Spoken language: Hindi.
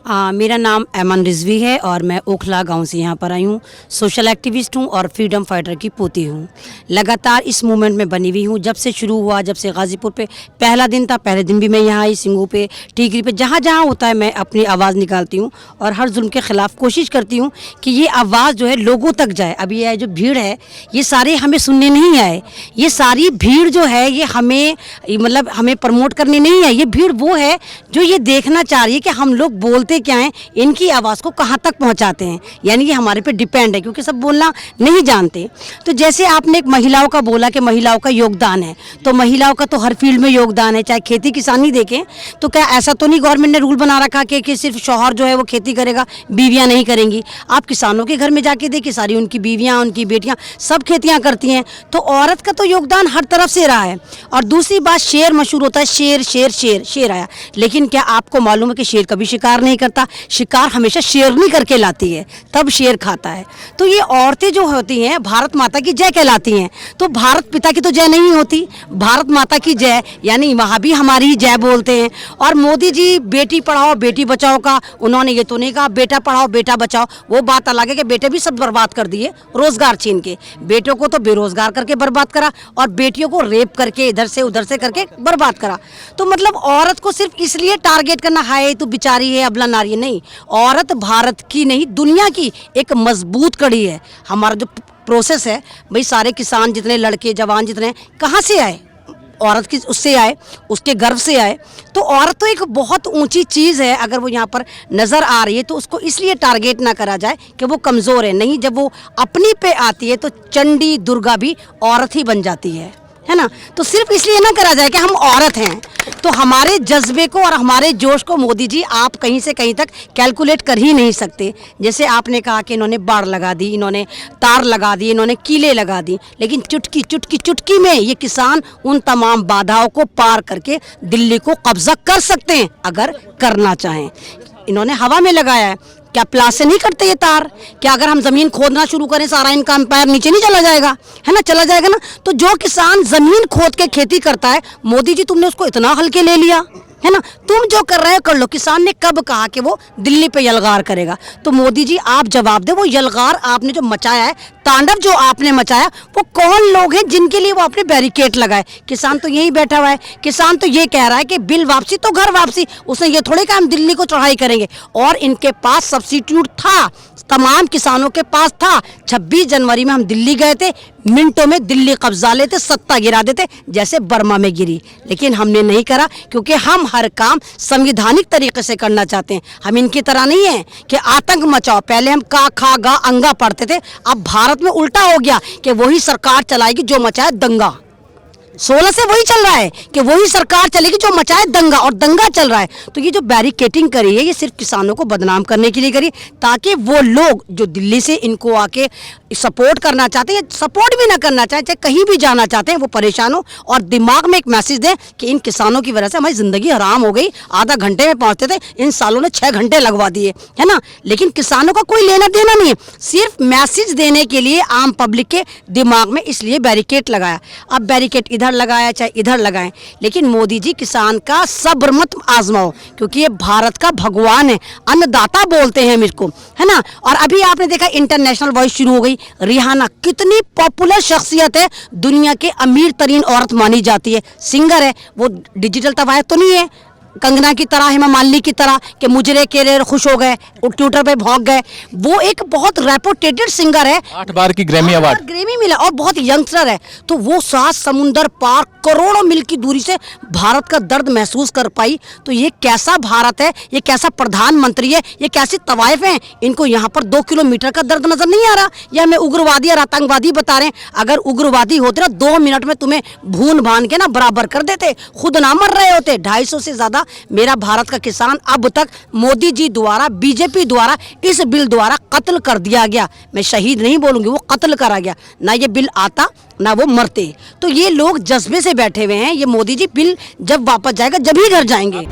मेरा नाम ऐमन रिजवी है और मैं ओखला गांव से यहाँ पर आई हूँ। सोशल एक्टिविस्ट हूँ और फ्रीडम फाइटर की पोती हूँ। लगातार इस मूवमेंट में बनी हुई हूँ। जब से शुरू हुआ, जब से गाज़ीपुर पे पहला दिन था, पहले दिन भी मैं यहाँ आई, सिंगू पे, टीकरी पे, जहाँ जहाँ होता है मैं अपनी आवाज़ निकालती हूँ और हर जुल्म के ख़िलाफ़ कोशिश करती हूँ कि ये आवाज़ जो है लोगों तक जाए। अभी ये जो भीड़ है, ये सारे हमें सुनने नहीं आए। ये सारी भीड़ जो है ये हमें मतलब हमें प्रमोट करने नहीं आई। ये भीड़ वो है जो ये देखना चाह रही है कि हम लोग बोलते क्या हैं, इनकी आवाज़ को कहाँ तक पहुँचाते हैं। यानी ये हमारे पे डिपेंड है, क्योंकि सब बोलना नहीं जानते। तो जैसे आपने एक महिलाओं का बोला कि महिलाओं का योगदान है, तो महिलाओं का तो हर फील्ड में योगदान है। चाहे खेती किसानी देखें तो क्या ऐसा तो नहीं गवर्नमेंट ने रूल बना रखा कि सिर्फ शौहर जो है वो खेती करेगा, बीवियाँ नहीं करेंगी। आप किसानों के घर में जाके देखिए, सारी उनकी बीवियाँ, उनकी बेटियाँ सब खेतियाँ करती हैं। तो औरत का तो योगदान हर तरफ से रहा है। और दूसरी बात, शेर मशहूर होता है, शेर शेर शेर शेर आया, लेकिन क्या आपको मालूम है कि शेर कभी शिकार नहीं करता? शिकार हमेशा शेरनी करके लाती है, तब शेर खाता है। तो ये औरतें जो होती हैं भारत माता की जय कहलाती हैं। तो भारत पिता की तो जय नहीं होती, भारत माता की जय, यानी वहाँ भी हमारी ही जय बोलते हैं। और मोदी जी बेटी पढ़ाओ बेटी बचाओ का उन्होंने ये तो नहीं कहा बेटा पढ़ाओ बेटा बचाओ। वो बात अलग है कि बेटे भी सब बर्बाद कर दिए, रोजगार छीन के। बेटों को तो बेरोजगार करके बर्बाद करा और बेटियों को रेप करके इधर से उधर से करके बर्बाद करा। तो मतलब औरत को सिर्फ इसलिए टारगेट करना, हाय तो बेचारी है, अबला नारी, नहीं। औरत भारत की नहीं, दुनिया की एक मजबूत कड़ी है। हमारा जो प्रोसेस है भाई, सारे किसान जितने, लड़के जवान जितने, कहाँ से आए? औरत की उससे आए, उसके गर्भ से आए। तो औरत तो एक बहुत ऊंची चीज़ है। अगर वो यहाँ पर नज़र आ रही है तो उसको इसलिए टारगेट ना करा जाए कि वो कमज़ोर है। नहीं, जब वो अपनी पे आती है तो चंडी दुर्गा भी औरत ही बन जाती है ना। तो सिर्फ इसलिए ना करा जाए कि हम औरत हैं। तो हमारे जज्बे को और हमारे जोश को मोदी जी आप कहीं से कहीं तक कैलकुलेट कर ही नहीं सकते। जैसे आपने कहा कि इन्होंने बाड़ लगा दी, इन्होंने तार लगा दी, इन्होंने कीले लगा दी, लेकिन चुटकी चुटकी चुटकी में ये किसान उन तमाम बाधाओं को पार करके दिल्ली को कब्जा कर सकते हैं अगर करना चाहें। इन्होंने हवा में लगाया है, क्या प्लास से नहीं कटते ये तार? क्या अगर हम ज़मीन खोदना शुरू करें सारा इनका एम्पायर नीचे नहीं चला जाएगा? है ना, चला जाएगा ना। तो जो किसान ज़मीन खोद के खेती करता है, मोदी जी तुमने उसको इतना हल्के ले लिया है ना। तुम जो कर रहे हो कर लो। किसान ने कब कहा कि वो दिल्ली पे यलगार करेगा? तो मोदी जी आप जवाब दे, वो यलगार आपने जो मचाया है, तांडव जो आपने मचाया, वो कौन लोग हैं जिनके लिए वो आपने बैरिकेड लगाए? किसान तो यही बैठा हुआ है। किसान तो ये कह रहा है कि बिल वापसी तो घर वापसी। उसने ये थोड़े कहा हम दिल्ली को चढ़ाई करेंगे। और इनके पास सब्सिट्यूट था, तमाम किसानों के पास था। 26 जनवरी में हम दिल्ली गए थे, मिनटों में दिल्ली कब्जा लेते, सत्ता गिरा देते जैसे बर्मा में गिरी। लेकिन हमने नहीं करा, क्योंकि हम हर काम संवैधानिक तरीके से करना चाहते हैं। हम इनकी तरह नहीं है कि आतंक मचाओ। पहले हम का खा गा अंगा पढ़ते थे, अब भारत में उल्टा हो गया कि वही सरकार चलाएगी जो मचाए दंगा। 16 से वही चल रहा है कि वही सरकार चलेगी जो मचाए दंगा, और दंगा चल रहा है। तो ये जो बैरिकेटिंग करी है, ये सिर्फ किसानों को बदनाम करने के लिए करी, ताकि वो लोग जो दिल्ली से इनको आके सपोर्ट करना चाहते हैं, सपोर्ट भी ना करना चाहे, चाहे कहीं भी जाना चाहते हैं, वो परेशान हो और दिमाग में एक मैसेज दें कि इन किसानों की वजह से हमारी ज़िंदगी हराम हो गई। आधा घंटे में पहुँचते थे, इन सालों ने 6 घंटे लगवा दिए, है ना। लेकिन किसानों का कोई लेना देना नहीं है, सिर्फ मैसेज देने के लिए आम पब्लिक के दिमाग में, इसलिए बैरिकेड लगाया। अब बैरिकेड इधर लगाया चाहे इधर लगाएं, लेकिन मोदी जी किसान का सब्र मत आजमाओ, क्योंकि ये भारत का भगवान है, अन्नदाता बोलते हैं मेरे को, है ना। और अभी आपने देखा इंटरनेशनल वॉइस शुरू हो गई। रिहाना कितनी पॉपुलर शख्सियत है, दुनिया के अमीर तरीन औरत मानी जाती है, सिंगर है। वो डिजिटल तवायफ तो नहीं है कंगना की तरह, हेमा मालिनी की तरह कि मुजरे के रे खुश हो गए, ट्विटर पे भौंक गए। वो एक बहुत रेपुटेटेड सिंगर है, 8 बार की ग्रैमी अवार्ड, ग्रैमी मिला, और बहुत यंगस्टर है। तो वो 7 समुंदर पार करोड़ों मील की दूरी से भारत का दर्द महसूस कर पाई। तो ये कैसा भारत है, ये कैसा प्रधानमंत्री है, ये कैसी तवाइफ हैं? इनको यहाँ पर 2 किलोमीटर का दर्द नजर नहीं आ रहा, या हमें उग्रवादी और आतंकवादी बता रहे हैं? अगर उग्रवादी होते ना 2 मिनट में तुम्हें भून भान के ना बराबर कर देते, खुद ना मर रहे होते। 250 से ज्यादा मेरा भारत का किसान अब तक मोदी जी द्वारा, बीजेपी द्वारा, इस बिल द्वारा कत्ल कर दिया गया। मैं शहीद नहीं बोलूंगी, वो कत्ल करा गया। ना ये बिल आता ना वो मरते। तो ये लोग जज्बे से बैठे हुए हैं। ये मोदी जी बिल जब वापस जाएगा जब ही घर जाएंगे।